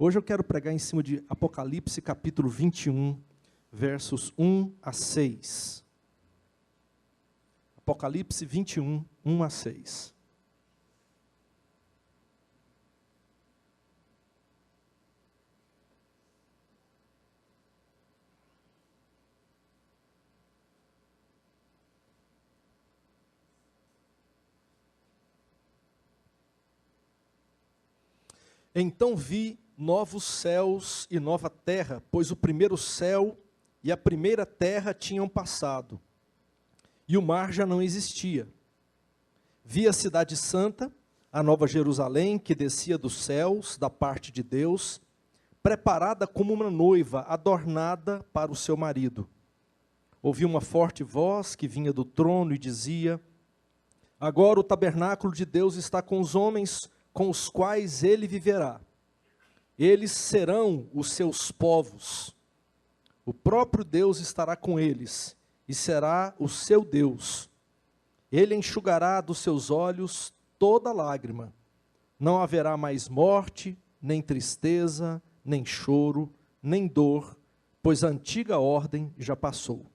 Hoje eu quero pregar em cima de Apocalipse capítulo 21, versos 1 a 6. Apocalipse 21, 1 a 6. Então vi novos céus e nova terra, pois o primeiro céu e a primeira terra tinham passado, e o mar já não existia. Vi a cidade santa, a nova Jerusalém, que descia dos céus, da parte de Deus, preparada como uma noiva, adornada para o seu marido. Ouvi uma forte voz que vinha do trono e dizia: agora o tabernáculo de Deus está com os homens, com os quais ele viverá. Eles serão os seus povos. O próprio Deus estará com eles, e será o seu Deus. Ele enxugará dos seus olhos toda lágrima. Não haverá mais morte, nem tristeza, nem choro, nem dor, pois a antiga ordem já passou.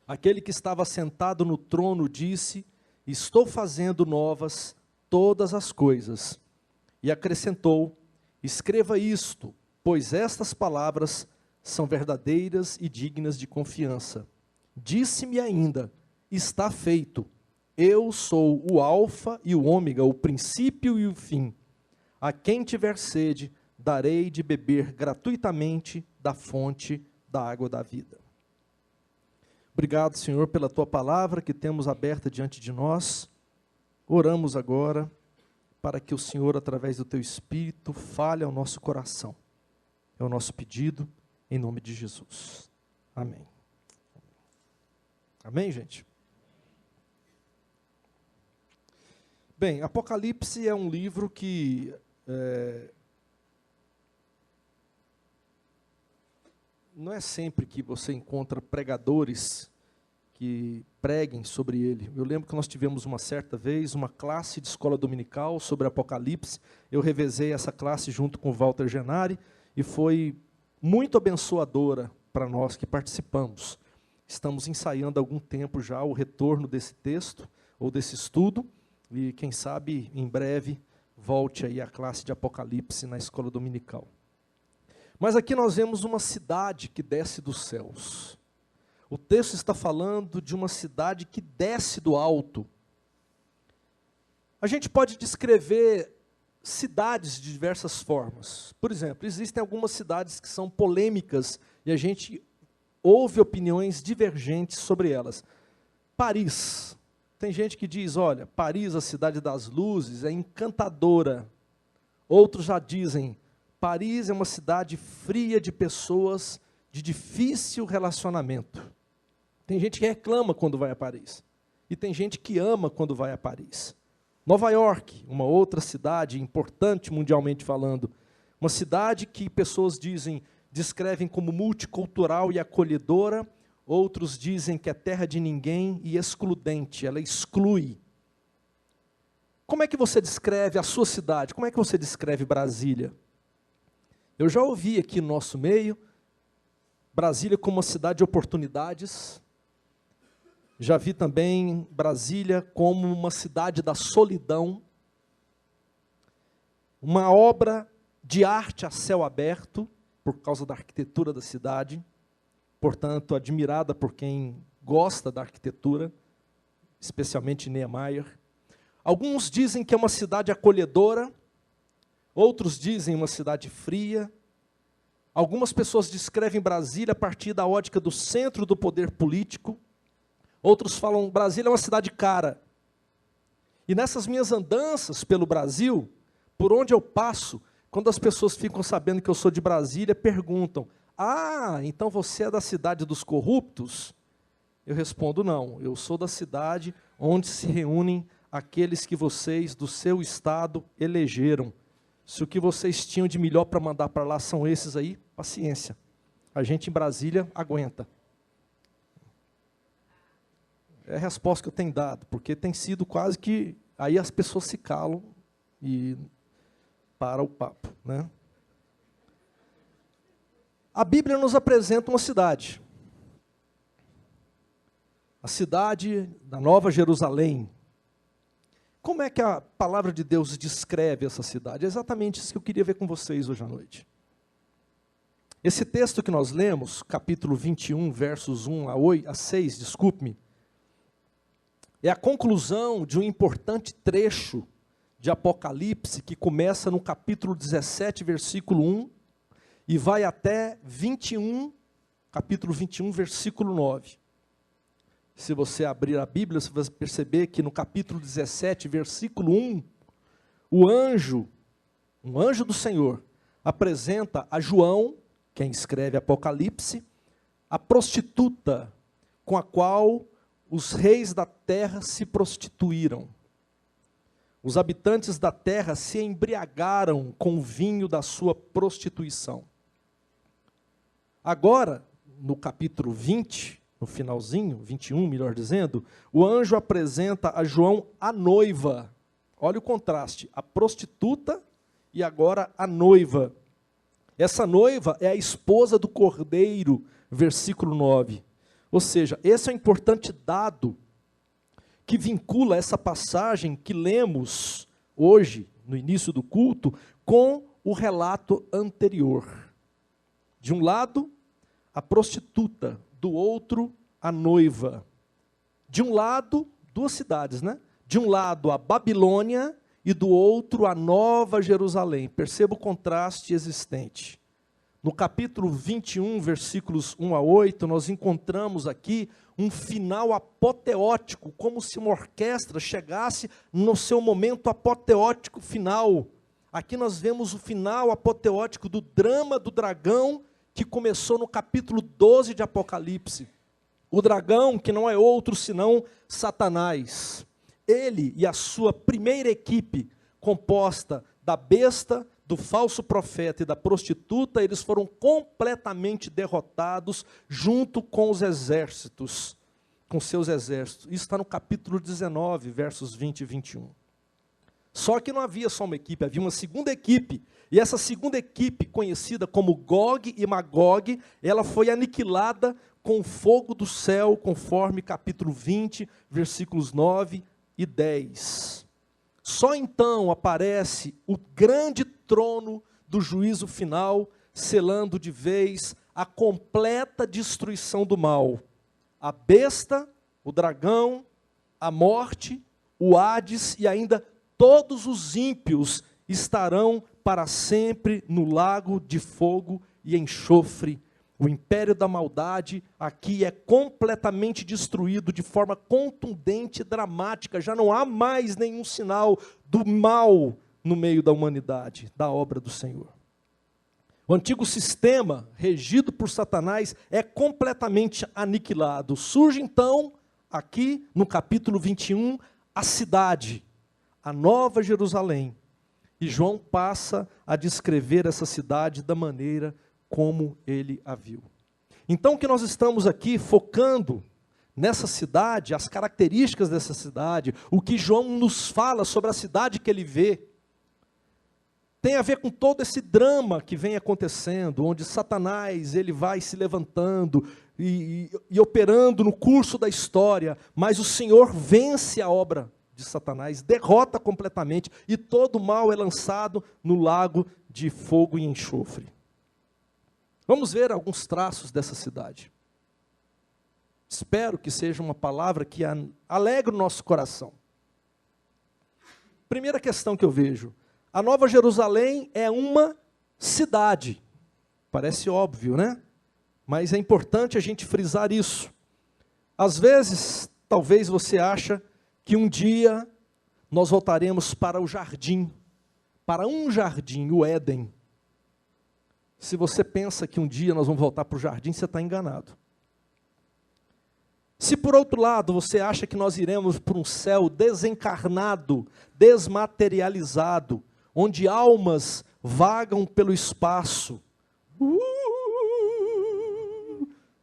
Aquele que estava sentado no trono disse: estou fazendo novas todas as coisas. E acrescentou: escreva isto, pois estas palavras são verdadeiras e dignas de confiança. Disse-me ainda: está feito. Eu sou o alfa e o ômega, o princípio e o fim. A quem tiver sede, darei de beber gratuitamente da fonte da água da vida. Obrigado, Senhor, pela tua palavra que temos aberta diante de nós. Oramos agora para que o Senhor, através do teu Espírito, fale ao nosso coração. É o nosso pedido, em nome de Jesus. Amém. Amém, gente? Bem, Apocalipse é um livro que não é sempre que você encontra pregadores que preguem sobre ele. Eu lembro que nós tivemos uma certa vez uma classe de escola dominical sobre Apocalipse. Eu revezei essa classe junto com o Walter Genari e foi muito abençoadora para nós que participamos. Estamos ensaiando há algum tempo já o retorno desse texto ou desse estudo e quem sabe em breve volte aí a classe de Apocalipse na escola dominical. Mas aqui nós vemos uma cidade que desce dos céus. O texto está falando de uma cidade que desce do alto. A gente pode descrever cidades de diversas formas. Por exemplo, existem algumas cidades que são polêmicas e a gente ouve opiniões divergentes sobre elas. Paris. Tem gente que diz, olha, Paris, a cidade das luzes, é encantadora. Outros já dizem, Paris é uma cidade fria de pessoas de difícil relacionamento. Tem gente que reclama quando vai a Paris. E tem gente que ama quando vai a Paris. Nova York, uma outra cidade importante mundialmente falando. Uma cidade que pessoas descrevem como multicultural e acolhedora. Outros dizem que é terra de ninguém e excludente. Ela exclui. Como é que você descreve a sua cidade? Como é que você descreve Brasília? Eu já ouvi aqui no nosso meio Brasília como uma cidade de oportunidades. Já vi também Brasília como uma cidade da solidão, uma obra de arte a céu aberto, por causa da arquitetura da cidade, portanto, admirada por quem gosta da arquitetura, especialmente Niemeyer. Alguns dizem que é uma cidade acolhedora, outros dizem uma cidade fria. Algumas pessoas descrevem Brasília a partir da ótica do centro do poder político. Outros falam, Brasília é uma cidade cara. E nessas minhas andanças pelo Brasil, por onde eu passo, quando as pessoas ficam sabendo que eu sou de Brasília, perguntam, ah, então você é da cidade dos corruptos? Eu respondo, não, eu sou da cidade onde se reúnem aqueles que vocês, do seu estado, elegeram. Se o que vocês tinham de melhor para mandar para lá são esses aí, paciência. A gente em Brasília aguenta. É a resposta que eu tenho dado, porque tem sido quase que... Aí as pessoas se calam e para o papo, né? A Bíblia nos apresenta uma cidade. A cidade da Nova Jerusalém. Como é que a palavra de Deus descreve essa cidade? É exatamente isso que eu queria ver com vocês hoje à noite. Esse texto que nós lemos, capítulo 21, versos 1 a 6, desculpe-me, é a conclusão de um importante trecho de Apocalipse que começa no capítulo 17, versículo 1, e vai até 21, capítulo 21, versículo 9. Se você abrir a Bíblia, você vai perceber que no capítulo 17, versículo 1, um anjo do Senhor, apresenta a João, quem escreve Apocalipse, a prostituta com a qual os reis da terra se prostituíram. Os habitantes da terra se embriagaram com o vinho da sua prostituição. Agora, no capítulo 20, no finalzinho, 21, melhor dizendo, o anjo apresenta a João a noiva. Olha o contraste, a prostituta e agora a noiva. Essa noiva é a esposa do Cordeiro, versículo 9. Ou seja, esse é um importante dado que vincula essa passagem que lemos hoje, no início do culto, com o relato anterior. De um lado, a prostituta, do outro, a noiva. De um lado, duas cidades, né? De um lado, a Babilônia, e do outro, a Nova Jerusalém. Perceba o contraste existente. No capítulo 21, versículos 1 a 8, nós encontramos aqui um final apoteótico, como se uma orquestra chegasse no seu momento apoteótico final. Aqui nós vemos o final apoteótico do drama do dragão, que começou no capítulo 12 de Apocalipse. O dragão, que não é outro senão Satanás. Ele e a sua primeira equipe, composta da besta, do falso profeta e da prostituta, eles foram completamente derrotados junto com os exércitos, com seus exércitos. Isso está no capítulo 19, versos 20 e 21. Só que não havia só uma equipe, havia uma segunda equipe. E essa segunda equipe, conhecida como Gog e Magog, ela foi aniquilada com o fogo do céu, conforme capítulo 20, versículos 9 e 10. Só então aparece o grande trono do juízo final, selando de vez a completa destruição do mal. A besta, o dragão, a morte, o Hades e ainda todos os ímpios estarão para sempre no lago de fogo e enxofre. O império da maldade aqui é completamente destruído de forma contundente e dramática. Já não há mais nenhum sinal do mal no meio da humanidade, da obra do Senhor. O antigo sistema, regido por Satanás, é completamente aniquilado. Surge então, aqui no capítulo 21, a cidade, a Nova Jerusalém. E João passa a descrever essa cidade da maneira como ele a viu. Então, o que nós estamos aqui focando nessa cidade, as características dessa cidade, o que João nos fala sobre a cidade que ele vê, tem a ver com todo esse drama que vem acontecendo, onde Satanás ele vai se levantando e operando no curso da história, mas o Senhor vence a obra de Satanás, derrota completamente, e todo o mal é lançado no lago de fogo e enxofre. Vamos ver alguns traços dessa cidade. Espero que seja uma palavra que alegre o nosso coração. Primeira questão que eu vejo. A Nova Jerusalém é uma cidade. Parece óbvio, né? Mas é importante a gente frisar isso. Às vezes, talvez você acha que um dia nós voltaremos para o jardim, para um jardim, o Éden. Se você pensa que um dia nós vamos voltar para o jardim, você está enganado. Se por outro lado você acha que nós iremos para um céu desencarnado, desmaterializado, onde almas vagam pelo espaço,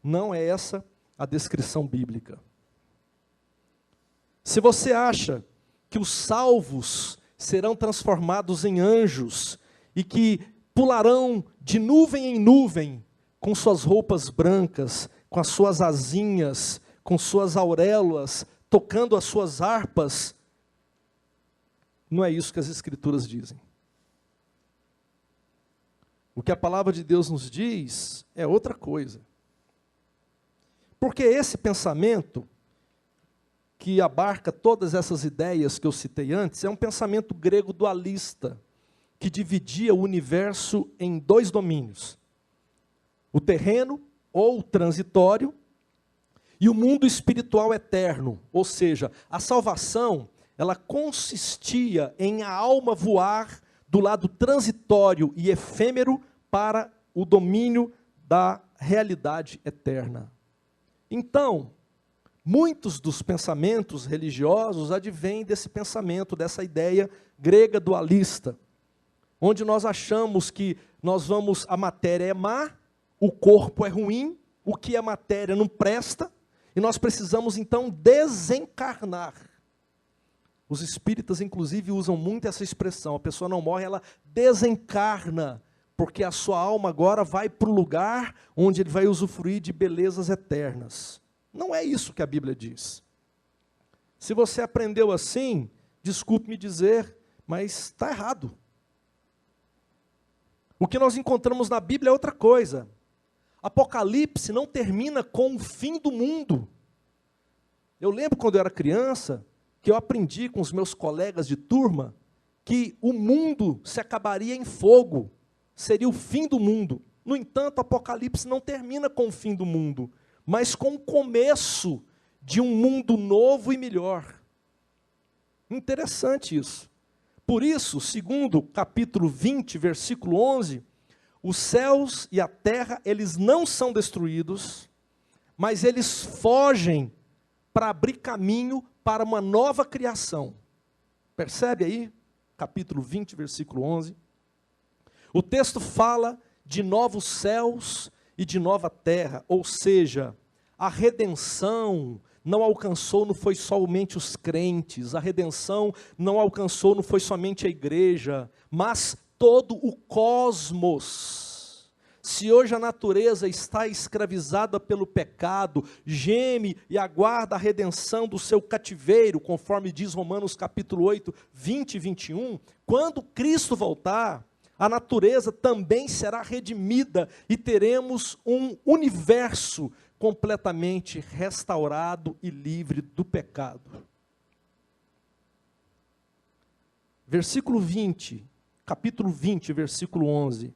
não é essa a descrição bíblica. Se você acha que os salvos serão transformados em anjos e que pularão de nuvem em nuvem com suas roupas brancas, com as suas asinhas, com suas auréolas, tocando as suas harpas. Não é isso que as Escrituras dizem. O que a palavra de Deus nos diz é outra coisa. Porque esse pensamento, que abarca todas essas ideias que eu citei antes, é um pensamento grego dualista, que dividia o universo em dois domínios: o terreno, ou transitório, e o mundo espiritual eterno. Ou seja, a salvação, ela consistia em a alma voar do lado transitório e efêmero para o domínio da realidade eterna. Então, muitos dos pensamentos religiosos advêm desse pensamento, dessa ideia grega dualista, onde nós achamos que a matéria é má, o corpo é ruim, o que é matéria não presta, e nós precisamos então desencarnar. Os espíritas, inclusive, usam muito essa expressão: a pessoa não morre, ela desencarna, porque a sua alma agora vai para o lugar onde ele vai usufruir de belezas eternas. Não é isso que a Bíblia diz. Se você aprendeu assim, desculpe me dizer, mas está errado. O que nós encontramos na Bíblia é outra coisa. Apocalipse não termina com o fim do mundo. Eu lembro quando eu era criança, que eu aprendi com os meus colegas de turma, que o mundo se acabaria em fogo, seria o fim do mundo. No entanto, Apocalipse não termina com o fim do mundo, mas com o começo de um mundo novo e melhor. Interessante isso. Por isso, segundo capítulo 20, versículo 11, os céus e a terra, eles não são destruídos, mas eles fogem para abrir caminho para uma nova criação. Percebe aí? Capítulo 20, versículo 11. O texto fala de novos céus e de nova terra, ou seja, a redenção não alcançou, não foi somente os crentes, a redenção não alcançou, não foi somente a igreja, mas todo o cosmos. Se hoje a natureza está escravizada pelo pecado, geme e aguarda a redenção do seu cativeiro, conforme diz Romanos capítulo 8, 20 e 21, quando Cristo voltar, a natureza também será redimida e teremos um universo completamente restaurado e livre do pecado. Versículo 20, capítulo 20, versículo 11.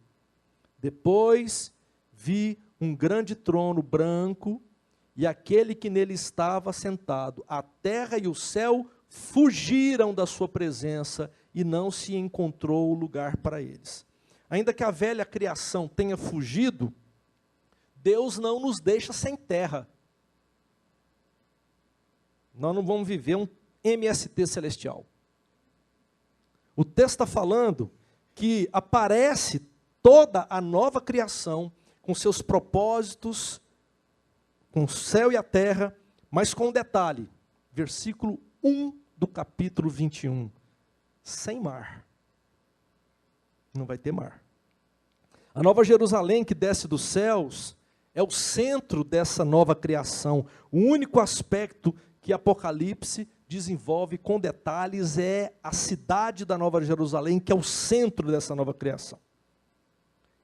Depois vi um grande trono branco e aquele que nele estava sentado. A terra e o céu fugiram da sua presença e não se encontrou lugar para eles. Ainda que a velha criação tenha fugido, Deus não nos deixa sem terra. Nós não vamos viver um MST celestial. O texto está falando que aparece toda a nova criação, com seus propósitos, com o céu e a terra, mas com um detalhe, versículo 1 do capítulo 21, sem mar. Não vai ter mar. A nova Jerusalém que desce dos céus é o centro dessa nova criação. O único aspecto que Apocalipse desenvolve com detalhes é a cidade da nova Jerusalém, que é o centro dessa nova criação.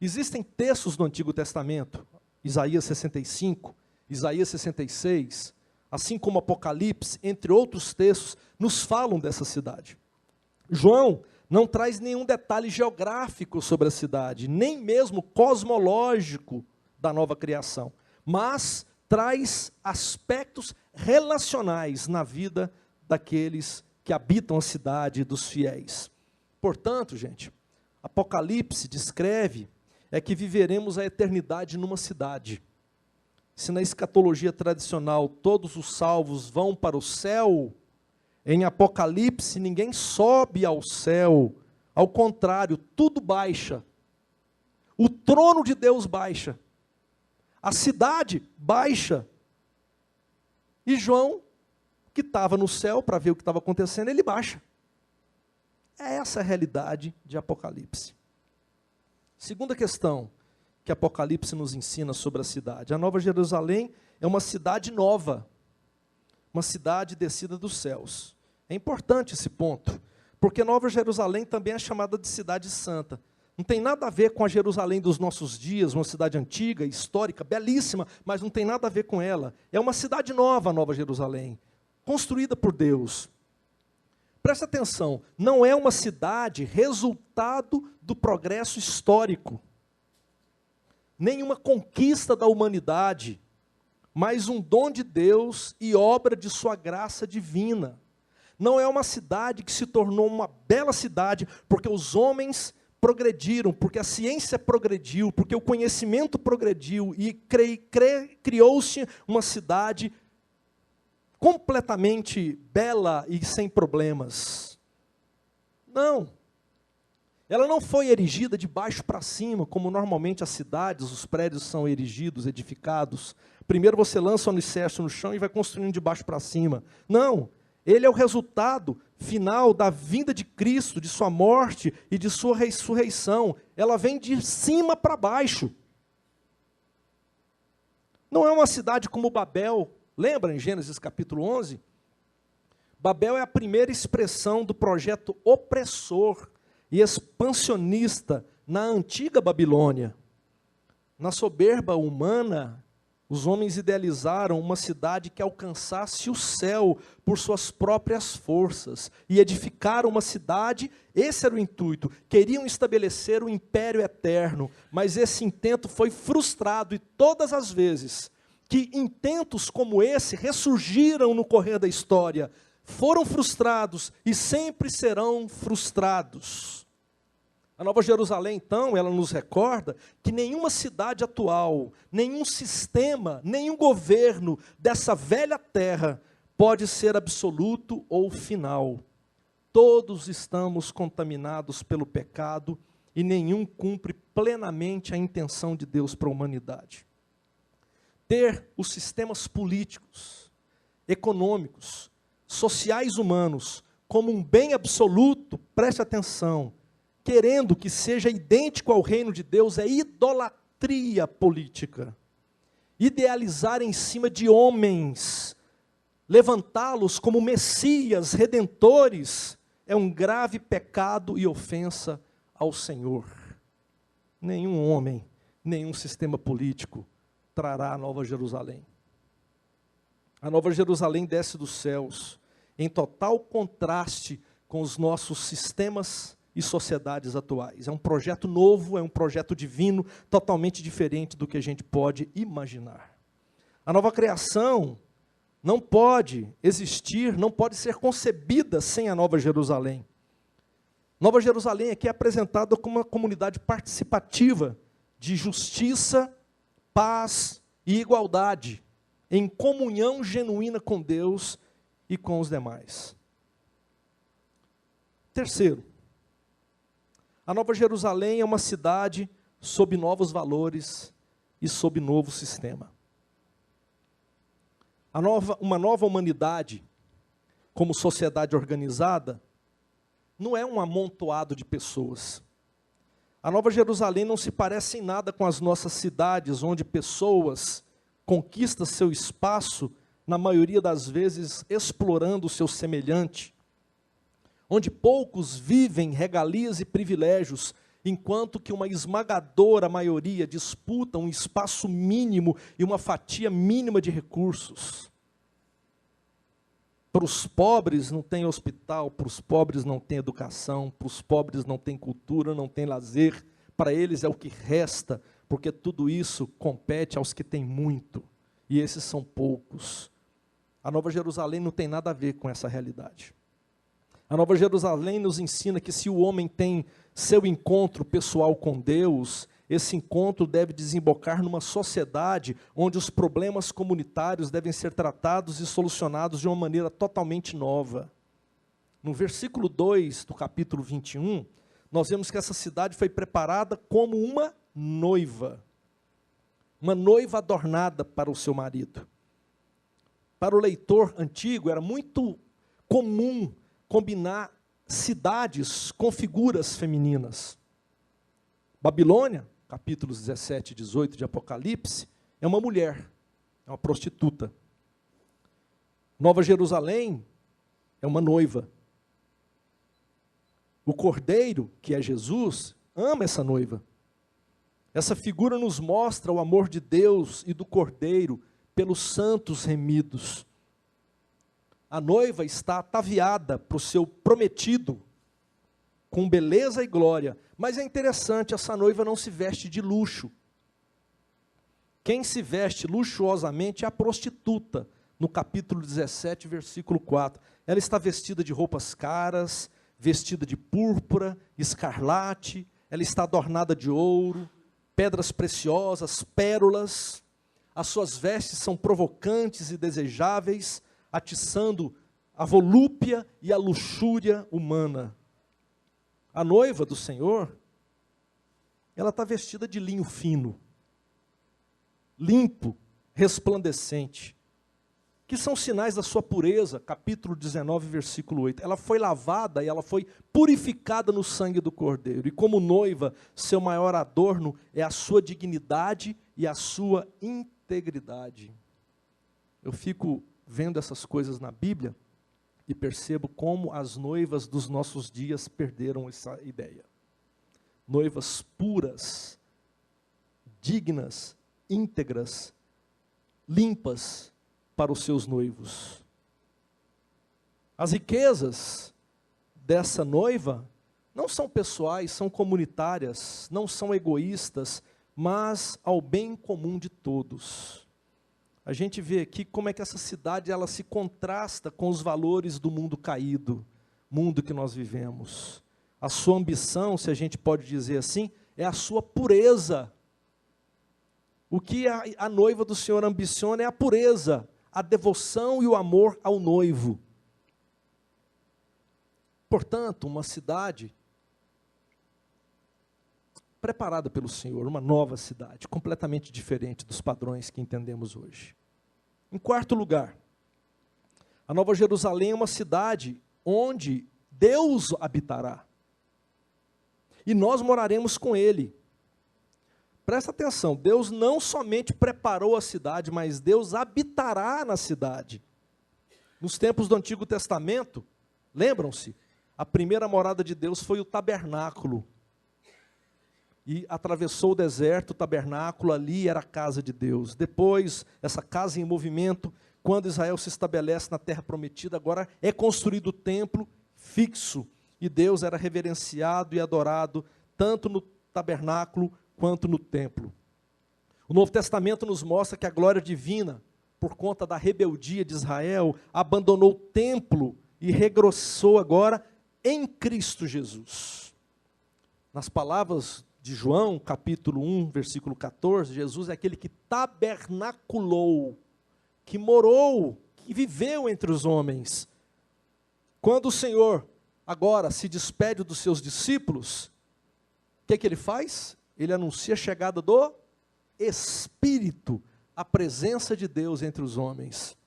Existem textos no Antigo Testamento, Isaías 65, Isaías 66, assim como Apocalipse, entre outros textos, nos falam dessa cidade. João não traz nenhum detalhe geográfico sobre a cidade, nem mesmo cosmológico da nova criação, mas traz aspectos relacionais na vida daqueles que habitam a cidade, dos fiéis. Portanto, gente, Apocalipse descreve que viveremos a eternidade numa cidade. Se na escatologia tradicional todos os salvos vão para o céu, em Apocalipse ninguém sobe ao céu, ao contrário, tudo baixa. O trono de Deus baixa, a cidade baixa, e João, que estava no céu para ver o que estava acontecendo, ele baixa. É essa a realidade de Apocalipse. Segunda questão que Apocalipse nos ensina sobre a cidade. A Nova Jerusalém é uma cidade nova, uma cidade descida dos céus. É importante esse ponto, porque Nova Jerusalém também é chamada de cidade santa. Não tem nada a ver com a Jerusalém dos nossos dias, uma cidade antiga, histórica, belíssima, mas não tem nada a ver com ela. É uma cidade nova, Nova Jerusalém, construída por Deus. Presta atenção, não é uma cidade resultado do progresso histórico, nenhuma conquista da humanidade, mas um dom de Deus e obra de sua graça divina. Não é uma cidade que se tornou uma bela cidade porque os homens progrediram, porque a ciência progrediu, porque o conhecimento progrediu e criou-se uma cidade completamente bela e sem problemas. Não. Ela não foi erigida de baixo para cima, como normalmente as cidades, os prédios são erigidos, edificados. Primeiro você lança o alicerce no chão e vai construindo de baixo para cima. Não. Ele é o resultado final da vinda de Cristo, de sua morte e de sua ressurreição. Ela vem de cima para baixo. Não é uma cidade como Babel. Lembra em Gênesis capítulo 11? Babel é a primeira expressão do projeto opressor e expansionista na antiga Babilônia. Na soberba humana, os homens idealizaram uma cidade que alcançasse o céu por suas próprias forças e edificaram uma cidade, esse era o intuito, queriam estabelecer um império eterno, mas esse intento foi frustrado e todas as vezes que intentos como esse ressurgiram no correr da história, foram frustrados e sempre serão frustrados. A Nova Jerusalém, então, ela nos recorda que nenhuma cidade atual, nenhum sistema, nenhum governo dessa velha terra pode ser absoluto ou final. Todos estamos contaminados pelo pecado e nenhum cumpre plenamente a intenção de Deus para a humanidade. Ter os sistemas políticos, econômicos, sociais humanos como um bem absoluto, preste atenção, querendo que seja idêntico ao reino de Deus, é idolatria política. Idealizar em cima de homens, levantá-los como messias, redentores, é um grave pecado e ofensa ao Senhor. Nenhum homem, nenhum sistema político trará a Nova Jerusalém. A Nova Jerusalém desce dos céus, em total contraste com os nossos sistemas e sociedades atuais. É um projeto novo, é um projeto divino, totalmente diferente do que a gente pode imaginar. A nova criação não pode existir, não pode ser concebida sem a Nova Jerusalém. Nova Jerusalém aqui é apresentada como uma comunidade participativa de justiça, paz e igualdade, em comunhão genuína com Deus e com os demais. Terceiro, a Nova Jerusalém é uma cidade sob novos valores e sob novo sistema. Uma nova humanidade, como sociedade organizada, não é um amontoado de pessoas. A Nova Jerusalém não se parece em nada com as nossas cidades, onde pessoas conquistam seu espaço, na maioria das vezes explorando o seu semelhante, onde poucos vivem regalias e privilégios, enquanto que uma esmagadora maioria disputa um espaço mínimo e uma fatia mínima de recursos. Para os pobres não tem hospital, para os pobres não tem educação, para os pobres não tem cultura, não tem lazer, para eles é o que resta, porque tudo isso compete aos que têm muito, e esses são poucos. A Nova Jerusalém não tem nada a ver com essa realidade. A Nova Jerusalém nos ensina que se o homem tem seu encontro pessoal com Deus, esse encontro deve desembocar numa sociedade onde os problemas comunitários devem ser tratados e solucionados de uma maneira totalmente nova. No versículo 2 do capítulo 21, nós vemos que essa cidade foi preparada como uma noiva adornada para o seu marido. Para o leitor antigo era muito comum combinar cidades com figuras femininas. Babilônia capítulos 17 e 18 de Apocalipse, é uma mulher, é uma prostituta. Nova Jerusalém é uma noiva. O Cordeiro, que é Jesus, ama essa noiva. Essa figura nos mostra o amor de Deus e do Cordeiro pelos santos remidos. A noiva está ataviada para o seu prometido, com beleza e glória. Mas é interessante, essa noiva não se veste de luxo. Quem se veste luxuosamente é a prostituta, no capítulo 17, versículo 4. Ela está vestida de roupas caras, vestida de púrpura, escarlate, ela está adornada de ouro, pedras preciosas, pérolas. As suas vestes são provocantes e desejáveis, atiçando a volúpia e a luxúria humana. A noiva do Senhor, ela está vestida de linho fino, limpo, resplandecente, que são sinais da sua pureza, capítulo 19, versículo 8. Ela foi lavada e ela foi purificada no sangue do Cordeiro. E como noiva, seu maior adorno é a sua dignidade e a sua integridade. Eu fico vendo essas coisas na Bíblia e percebo como as noivas dos nossos dias perderam essa ideia. Noivas puras, dignas, íntegras, limpas para os seus noivos. As riquezas dessa noiva não são pessoais, são comunitárias, não são egoístas, mas ao bem comum de todos. A gente vê aqui como é que essa cidade ela se contrasta com os valores do mundo caído, mundo que nós vivemos. A sua ambição, se a gente pode dizer assim, é a sua pureza. O que a noiva do Senhor ambiciona é a pureza, a devoção e o amor ao noivo. Portanto, uma cidade preparada pelo Senhor, uma nova cidade, completamente diferente dos padrões que entendemos hoje. Em quarto lugar, a Nova Jerusalém é uma cidade onde Deus habitará. E nós moraremos com Ele. Presta atenção, Deus não somente preparou a cidade, mas Deus habitará na cidade. Nos tempos do Antigo Testamento, lembram-se? A primeira morada de Deus foi o tabernáculo. E atravessou o deserto, o tabernáculo, ali era a casa de Deus. Depois, essa casa em movimento, quando Israel se estabelece na terra prometida, agora é construído o templo fixo. E Deus era reverenciado e adorado, tanto no tabernáculo, quanto no templo. O Novo Testamento nos mostra que a glória divina, por conta da rebeldia de Israel, abandonou o templo e regressou agora em Cristo Jesus. Nas palavras de João, capítulo 1, versículo 14, Jesus é aquele que tabernaculou, que morou, que viveu entre os homens. Quando o Senhor agora se despede dos seus discípulos, o que ele faz? Ele anuncia a chegada do Espírito, a presença de Deus entre os homens.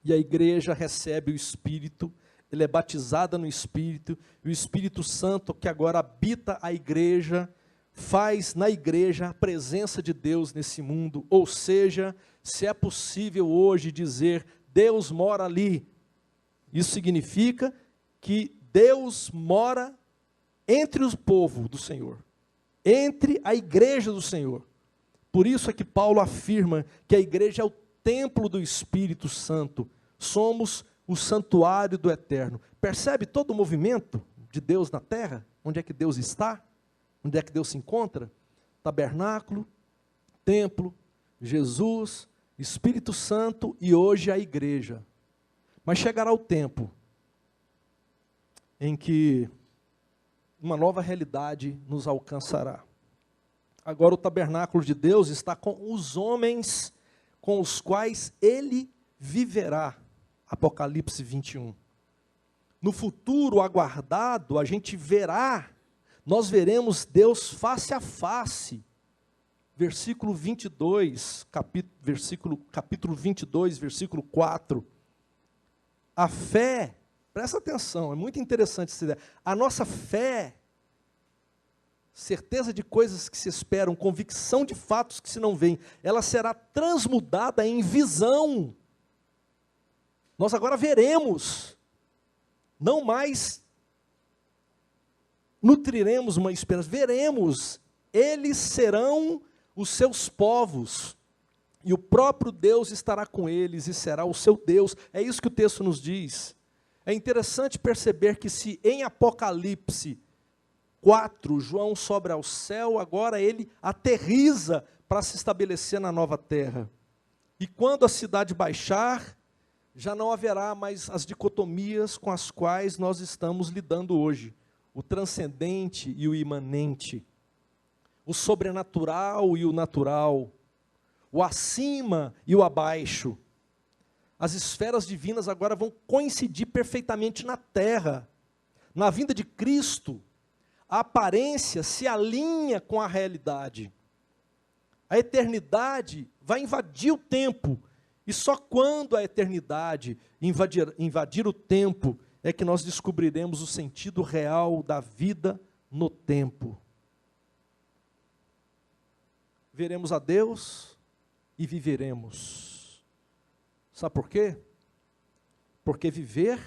E a igreja recebe o Espírito, ele é batizada no Espírito, e o Espírito Santo, que agora habita a igreja, faz na igreja a presença de Deus nesse mundo. Ou seja, se é possível hoje dizer, Deus mora ali, isso significa que Deus mora entre o povo do Senhor, entre a igreja do Senhor. Por isso é que Paulo afirma que a igreja é o templo do Espírito Santo. Somos o santuário do Eterno. Percebe todo o movimento de Deus na terra? Onde é que Deus está? Onde é que Deus se encontra? Tabernáculo, templo, Jesus, Espírito Santo e hoje a igreja. Mas chegará o tempo em que uma nova realidade nos alcançará. Agora o tabernáculo de Deus está com os homens com os quais Ele viverá. Apocalipse 21. No futuro aguardado, a gente verá, nós veremos Deus face a face. Versículo 22, capítulo 22, versículo 4. A fé, presta atenção, é muito interessante essa ideia. A nossa fé certeza de coisas que se esperam, convicção de fatos que se não veem, ela será transmudada em visão. Nós agora veremos, não mais nutriremos uma esperança, veremos, eles serão os seus povos, e o próprio Deus estará com eles, e será o seu Deus. É isso que o texto nos diz. É interessante perceber que se em Apocalipse 4, João sobe ao céu, agora ele aterriza para se estabelecer na nova terra. E quando a cidade baixar, já não haverá mais as dicotomias com as quais nós estamos lidando hoje. O transcendente e o imanente, o sobrenatural e o natural, o acima e o abaixo. As esferas divinas agora vão coincidir perfeitamente na terra. Na vinda de Cristo, a aparência se alinha com a realidade. A eternidade vai invadir o tempo, e só quando a eternidade invadir o tempo é que nós descobriremos o sentido real da vida no tempo. Veremos a Deus e viveremos. Sabe por quê? Porque viver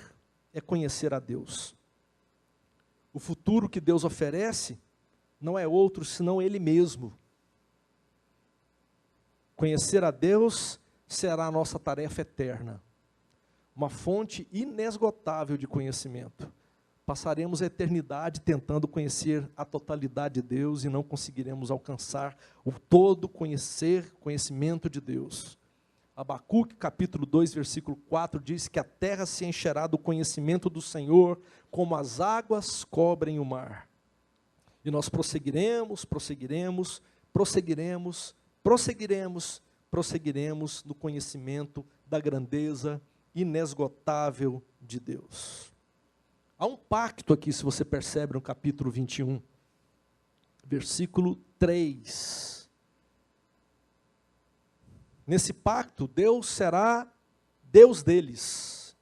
é conhecer a Deus. O futuro que Deus oferece não é outro senão Ele mesmo. Conhecer a Deus será a nossa tarefa eterna. Uma fonte inesgotável de conhecimento. Passaremos a eternidade tentando conhecer a totalidade de Deus e não conseguiremos alcançar o todo conhecimento de Deus. Abacuque, capítulo 2, versículo 4, diz que a terra se encherá do conhecimento do Senhor, como as águas cobrem o mar. E nós prosseguiremos no conhecimento da grandeza inesgotável de Deus. Há um pacto aqui, se você percebe, no capítulo 21, versículo 3. Nesse pacto, Deus será Deus deles,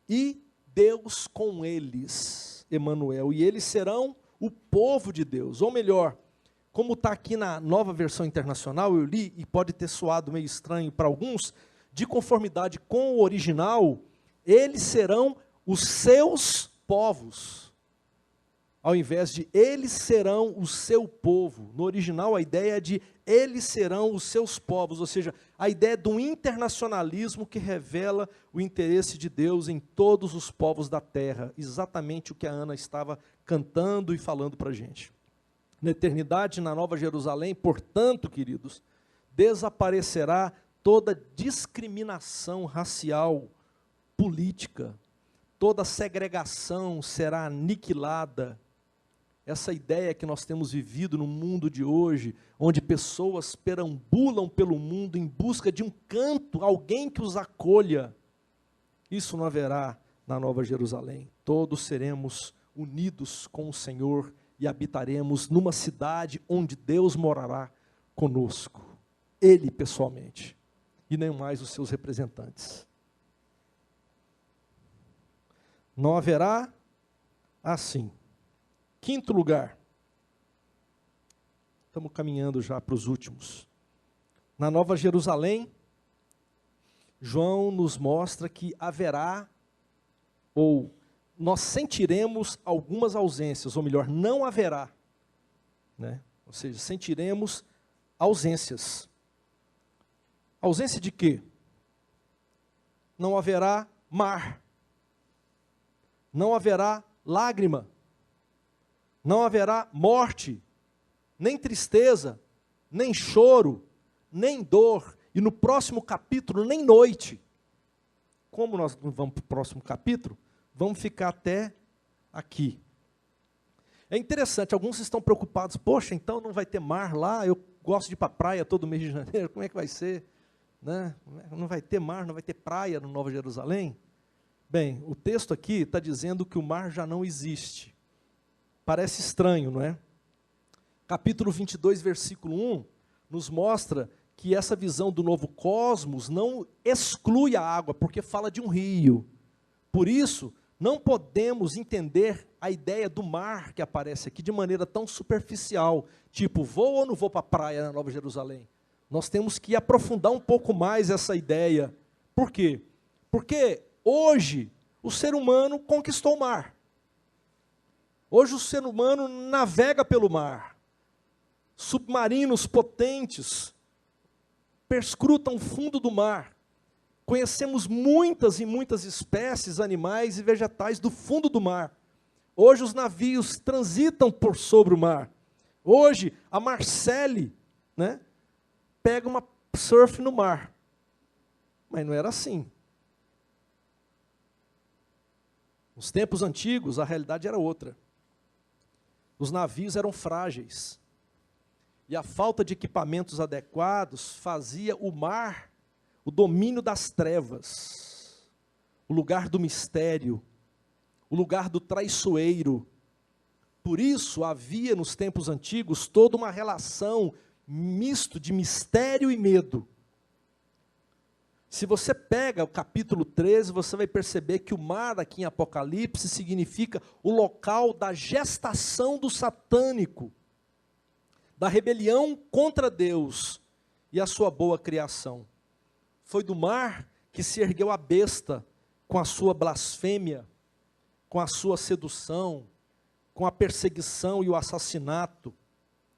e Deus com eles, Emanuel, e eles serão o povo de Deus. Ou melhor, como está aqui na Nova Versão Internacional, eu li, e pode ter soado meio estranho para alguns, de conformidade com o original, eles serão os seus povos, ao invés de eles serão o seu povo. No original a ideia é de eles serão os seus povos, ou seja, a ideia de um internacionalismo que revela o interesse de Deus em todos os povos da terra, exatamente o que a Ana estava cantando e falando para a gente. Na eternidade, na Nova Jerusalém, portanto, queridos, desaparecerá toda discriminação racial, política, toda segregação será aniquilada. Essa ideia que nós temos vivido no mundo de hoje, onde pessoas perambulam pelo mundo em busca de um canto, alguém que os acolha, isso não haverá na Nova Jerusalém. Todos seremos unidos com o Senhor e habitaremos numa cidade onde Deus morará conosco, Ele pessoalmente, e nem mais os seus representantes. Não haverá assim. Quinto lugar, estamos caminhando já para os últimos. Na Nova Jerusalém, João nos mostra que haverá, ou nós sentiremos algumas ausências, ou melhor, não haverá, né? Ou seja, sentiremos ausências. Ausência de quê? Não haverá mar, não haverá lágrima, não haverá morte, nem tristeza, nem choro, nem dor, e no próximo capítulo, nem noite. Como nós não vamos para o próximo capítulo, vamos ficar até aqui. É interessante, alguns estão preocupados, poxa, então não vai ter mar lá, eu gosto de ir para a praia todo mês de janeiro, como é que vai ser? Né? Não vai ter mar, não vai ter praia no Nova Jerusalém? Bem, o texto aqui está dizendo que o mar já não existe. Parece estranho, não é? Capítulo 22, versículo 1, nos mostra que essa visão do novo cosmos não exclui a água, porque fala de um rio. Por isso, Não podemos entender a ideia do mar que aparece aqui de maneira tão superficial, tipo, vou ou não vou para a praia na Nova Jerusalém? Nós temos que aprofundar um pouco mais essa ideia. Por quê? Porque hoje o ser humano conquistou o mar. Hoje o ser humano navega pelo mar. Submarinos potentes perscrutam o fundo do mar. Conhecemos muitas e muitas espécies, animais e vegetais do fundo do mar. Hoje os navios transitam por sobre o mar. Hoje a Marcele, né, pega uma surf no mar. Mas não era assim. Nos tempos antigos a realidade era outra. Os navios eram frágeis. E a falta de equipamentos adequados fazia o mar o domínio das trevas, o lugar do mistério, o lugar do traiçoeiro. Por isso havia nos tempos antigos toda uma relação misto de mistério e medo. Se você pega o capítulo 13, você vai perceber que o mar aqui em Apocalipse significa o local da gestação do satânico, da rebelião contra Deus e a sua boa criação. Foi do mar que se ergueu a besta com a sua blasfêmia, com a sua sedução, com a perseguição e o assassinato.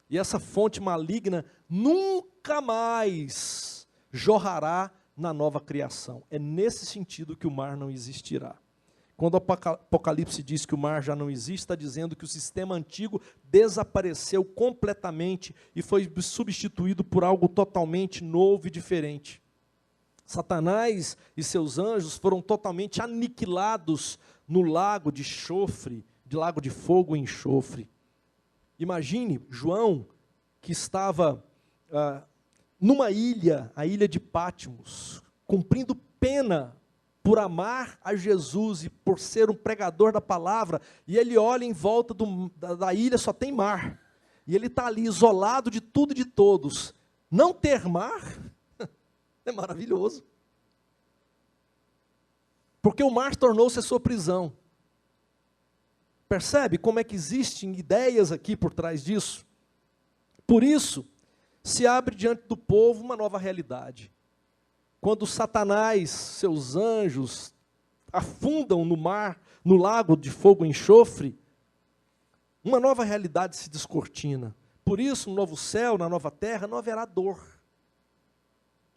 E essa fonte maligna nunca mais jorrará na nova criação. É nesse sentido que o mar não existirá. Quando o Apocalipse diz que o mar já não existe, está dizendo que o sistema antigo desapareceu completamente e foi substituído por algo totalmente novo e diferente. Satanás e seus anjos foram totalmente aniquilados no lago de enxofre, de lago de fogo e enxofre. Imagine João, que estava numa ilha, a ilha de Patmos, cumprindo pena por amar a Jesus e por ser um pregador da palavra, e ele olha em volta da ilha, só tem mar, e ele está ali isolado de tudo e de todos. Não ter mar é maravilhoso, porque o mar tornou-se a sua prisão. Percebe como é que existem ideias aqui por trás disso? Por isso, se abre diante do povo uma nova realidade. Quando Satanás, seus anjos, afundam no mar, no lago de fogo e enxofre, uma nova realidade se descortina. Por isso, no novo céu, na nova terra, não haverá dor.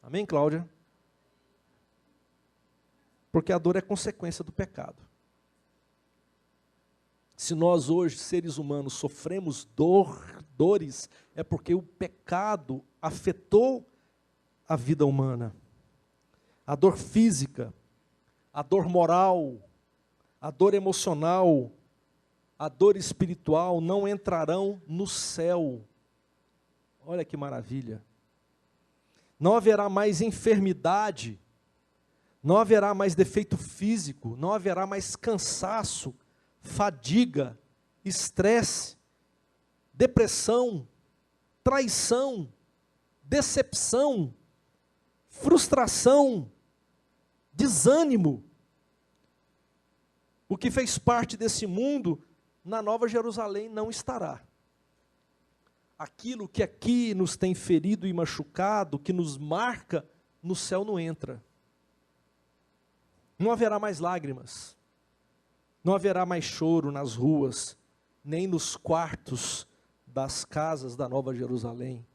Amém, Cláudia? Porque a dor é consequência do pecado. Se nós hoje, seres humanos, sofremos dores, é porque o pecado afetou a vida humana. A dor física, a dor moral, a dor emocional, a dor espiritual não entrarão no céu. Olha que maravilha. Não haverá mais enfermidade, não haverá mais defeito físico, não haverá mais cansaço, fadiga, estresse, depressão, traição, decepção, frustração, desânimo. O que fez parte desse mundo, na Nova Jerusalém não estará. Aquilo que aqui nos tem ferido e machucado, que nos marca, no céu não entra. Não haverá mais lágrimas. Não haverá mais choro nas ruas, nem nos quartos das casas da Nova Jerusalém.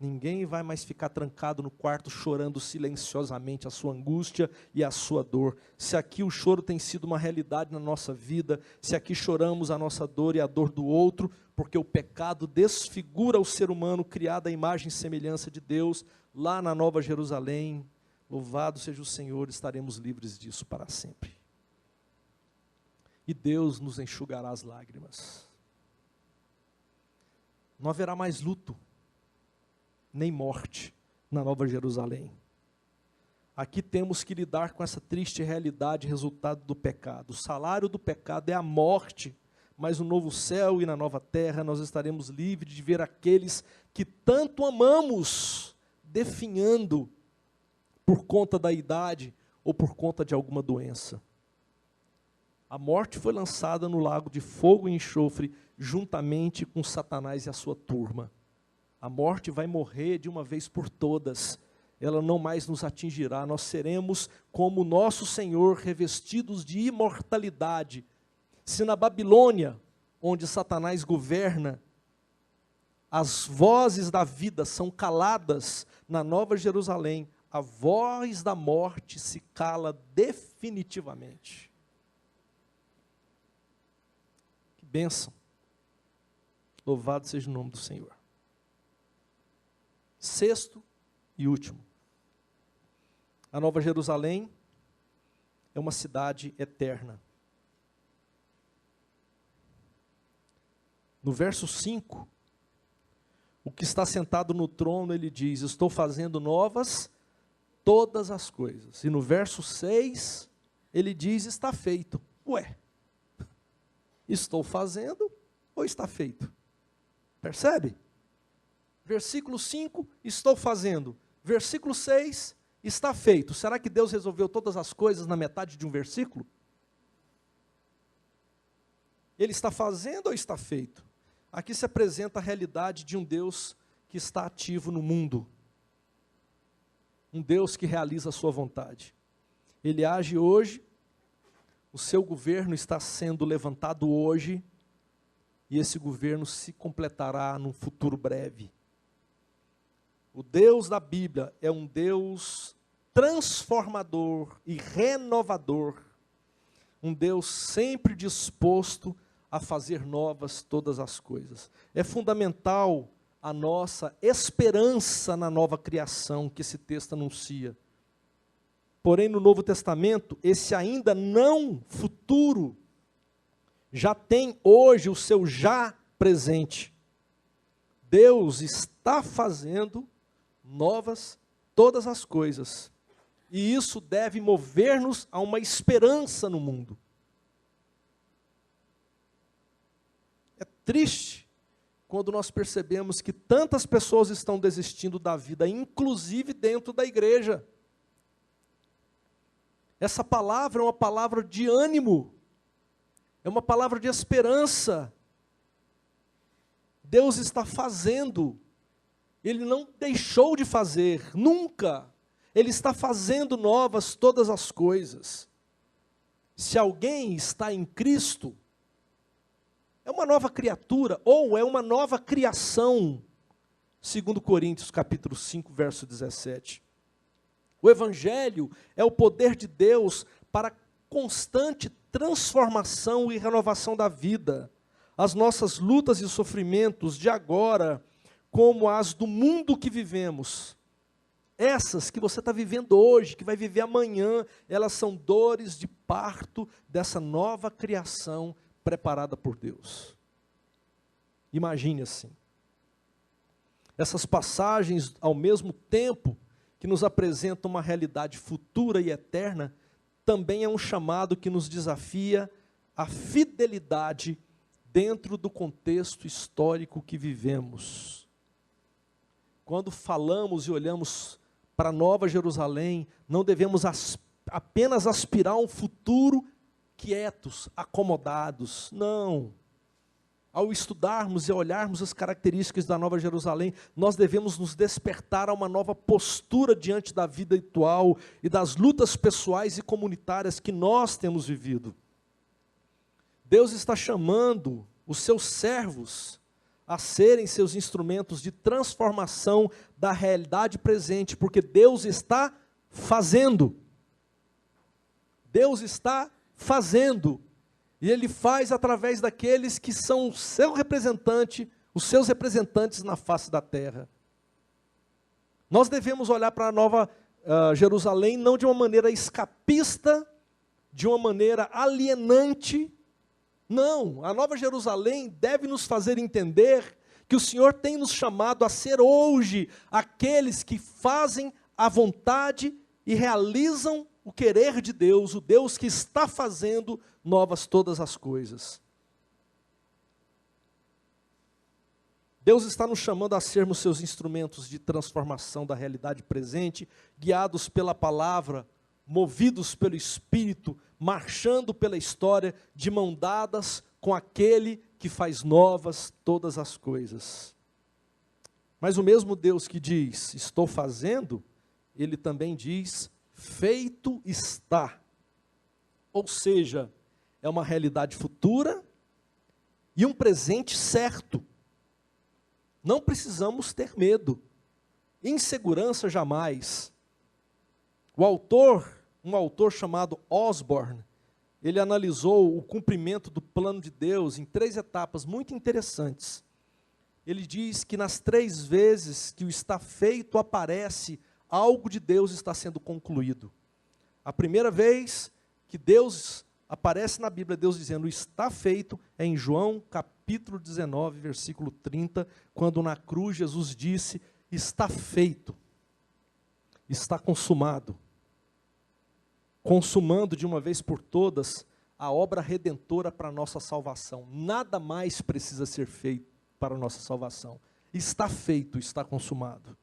Ninguém vai mais ficar trancado no quarto chorando silenciosamente a sua angústia e a sua dor. Se aqui o choro tem sido uma realidade na nossa vida, se aqui choramos a nossa dor e a dor do outro, porque o pecado desfigura o ser humano criado à imagem e semelhança de Deus, lá na Nova Jerusalém, louvado seja o Senhor, estaremos livres disso para sempre. E Deus nos enxugará as lágrimas. Não haverá mais luto, nem morte na Nova Jerusalém. Aqui temos que lidar com essa triste realidade, resultado do pecado. O salário do pecado é a morte, mas no novo céu e na nova terra nós estaremos livres de ver aqueles que tanto amamos definhando por conta da idade ou por conta de alguma doença. A morte foi lançada no lago de fogo e enxofre, juntamente com Satanás e a sua turma. A morte vai morrer de uma vez por todas. Ela não mais nos atingirá. Nós seremos como nosso Senhor, revestidos de imortalidade. Se na Babilônia, onde Satanás governa, as vozes da vida são caladas, na Nova Jerusalém, a voz da morte se cala definitivamente. Que bênção. Louvado seja o nome do Senhor. Sexto e último. A Nova Jerusalém é uma cidade eterna. No verso 5, o que está sentado no trono, ele diz: estou fazendo novas todas as coisas. E no verso 6, ele diz: está feito. Ué, estou fazendo ou está feito? Percebe? Versículo 5, estou fazendo. Versículo 6, está feito. Será que Deus resolveu todas as coisas na metade de um versículo? Ele está fazendo ou está feito? Aqui se apresenta a realidade de um Deus que está ativo no mundo. Um Deus que realiza a sua vontade. Ele age hoje, o seu governo está sendo levantado hoje, e esse governo se completará num futuro breve. O Deus da Bíblia é um Deus transformador e renovador. Um Deus sempre disposto a fazer novas todas as coisas. É fundamental a nossa esperança na nova criação que esse texto anuncia. Porém, no Novo Testamento, esse ainda não futuro já tem hoje o seu já presente. Deus está fazendo novas todas as coisas. E isso deve mover-nos a uma esperança no mundo. É triste quando nós percebemos que tantas pessoas estão desistindo da vida, inclusive dentro da igreja. Essa palavra é uma palavra de ânimo, é uma palavra de esperança. Deus está fazendo, Ele não deixou de fazer, nunca. Ele está fazendo novas todas as coisas. Se alguém está em Cristo, é uma nova criatura, ou é uma nova criação, segundo Coríntios capítulo 5, verso 17. O Evangelho é o poder de Deus para constante transformação e renovação da vida. As nossas lutas e sofrimentos de agora, como as do mundo que vivemos, essas que você está vivendo hoje, que vai viver amanhã, elas são dores de parto dessa nova criação preparada por Deus. Imagine assim. Essas passagens, ao mesmo tempo que nos apresentam uma realidade futura e eterna, também é um chamado que nos desafia à fidelidade dentro do contexto histórico que vivemos. Quando falamos e olhamos para a Nova Jerusalém, não devemos apenas aspirar a um futuro quietos, acomodados. Não. Ao estudarmos e olharmos as características da Nova Jerusalém, nós devemos nos despertar a uma nova postura diante da vida atual e das lutas pessoais e comunitárias que nós temos vivido. Deus está chamando os seus servos a serem seus instrumentos de transformação da realidade presente, porque Deus está fazendo. Deus está fazendo. E Ele faz através daqueles que são o seu representante, os seus representantes na face da terra. Nós devemos olhar para a Nova Jerusalém não de uma maneira escapista, de uma maneira alienante. Não, a Nova Jerusalém deve nos fazer entender que o Senhor tem nos chamado a ser hoje aqueles que fazem a vontade e realizam o querer de Deus, o Deus que está fazendo novas todas as coisas. Deus está nos chamando a sermos seus instrumentos de transformação da realidade presente, guiados pela palavra, movidos pelo Espírito, marchando pela história, de mão dadas com aquele que faz novas todas as coisas. Mas o mesmo Deus que diz, estou fazendo, ele também diz, feito está. Ou seja, é uma realidade futura e um presente certo. Não precisamos ter medo, insegurança jamais. Um autor chamado Osborne, ele analisou o cumprimento do plano de Deus em 3 etapas muito interessantes. Ele diz que nas 3 vezes que o está feito aparece, algo de Deus está sendo concluído. A primeira vez que Deus aparece na Bíblia, Deus dizendo está feito, é em João capítulo 19, versículo 30, quando na cruz Jesus disse, está feito, está consumado. Consumando de uma vez por todas a obra redentora para a nossa salvação. Nada mais precisa ser feito para a nossa salvação. Está feito, está consumado.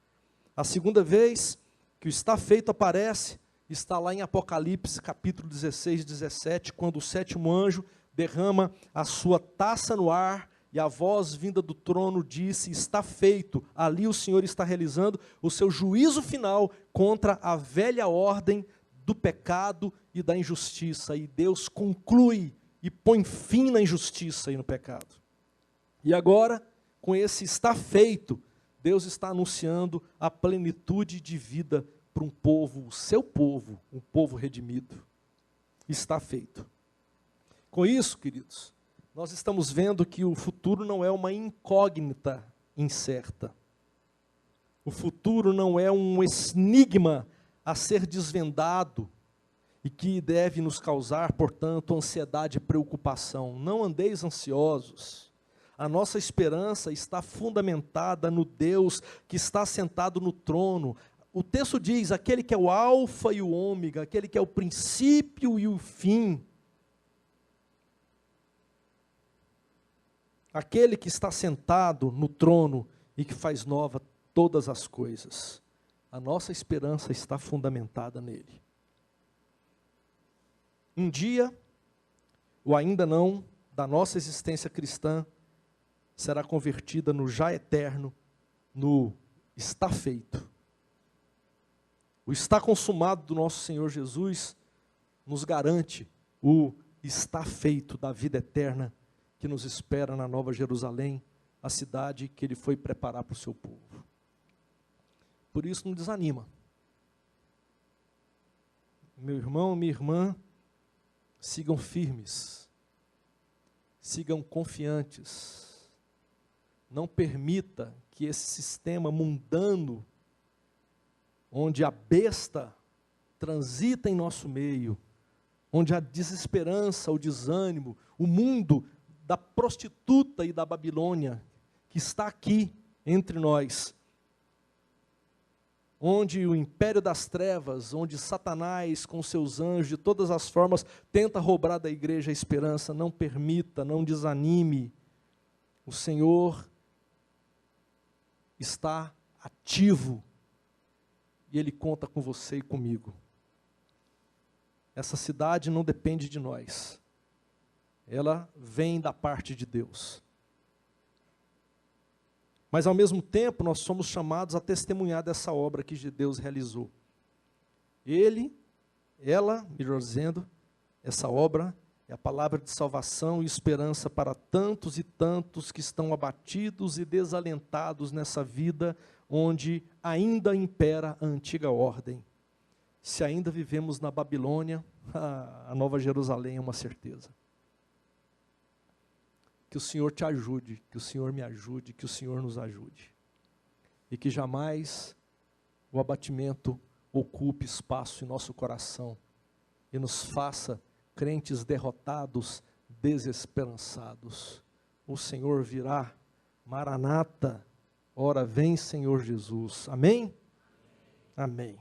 A segunda vez que o está feito aparece, está lá em Apocalipse capítulo 16, 17, quando o 7º anjo derrama a sua taça no ar, e a voz vinda do trono disse, está feito. Ali o Senhor está realizando o seu juízo final contra a velha ordem do pecado e da injustiça, e Deus conclui e põe fim na injustiça e no pecado. E agora, com esse está feito, Deus está anunciando a plenitude de vida para um povo, o seu povo, um povo redimido. Está feito. Com isso, queridos, nós estamos vendo que o futuro não é uma incógnita incerta. O futuro não é um enigma a ser desvendado e que deve nos causar, portanto, ansiedade e preocupação. Não andeis ansiosos. A nossa esperança está fundamentada no Deus que está sentado no trono. O texto diz, aquele que é o alfa e o ômega, aquele que é o princípio e o fim. Aquele que está sentado no trono e que faz nova todas as coisas. A nossa esperança está fundamentada nele. Um dia, ou ainda não, da nossa existência cristã, será convertida no já eterno, no está feito. O está consumado do nosso Senhor Jesus nos garante o está feito da vida eterna que nos espera na Nova Jerusalém, a cidade que Ele foi preparar para o seu povo. Por isso não desanima. Meu irmão, minha irmã, sigam firmes, sigam confiantes. Não permita que esse sistema mundano, onde a besta transita em nosso meio, onde a desesperança, o desânimo, o mundo da prostituta e da Babilônia, que está aqui entre nós, onde o império das trevas, onde Satanás com seus anjos de todas as formas tenta roubar da igreja a esperança, não permita, não desanime. O Senhor está ativo e Ele conta com você e comigo. Essa cidade não depende de nós, ela vem da parte de Deus. Mas ao mesmo tempo nós somos chamados a testemunhar dessa obra que Deus realizou. Ela, melhor dizendo, essa obra é a palavra de salvação e esperança para tantos e tantos que estão abatidos e desalentados nessa vida onde ainda impera a antiga ordem. Se ainda vivemos na Babilônia, a Nova Jerusalém é uma certeza. Que o Senhor te ajude, que o Senhor me ajude, que o Senhor nos ajude. E que jamais o abatimento ocupe espaço em nosso coração e nos faça crentes derrotados, desesperançados. O Senhor virá, Maranata, ora vem Senhor Jesus. Amém? Amém.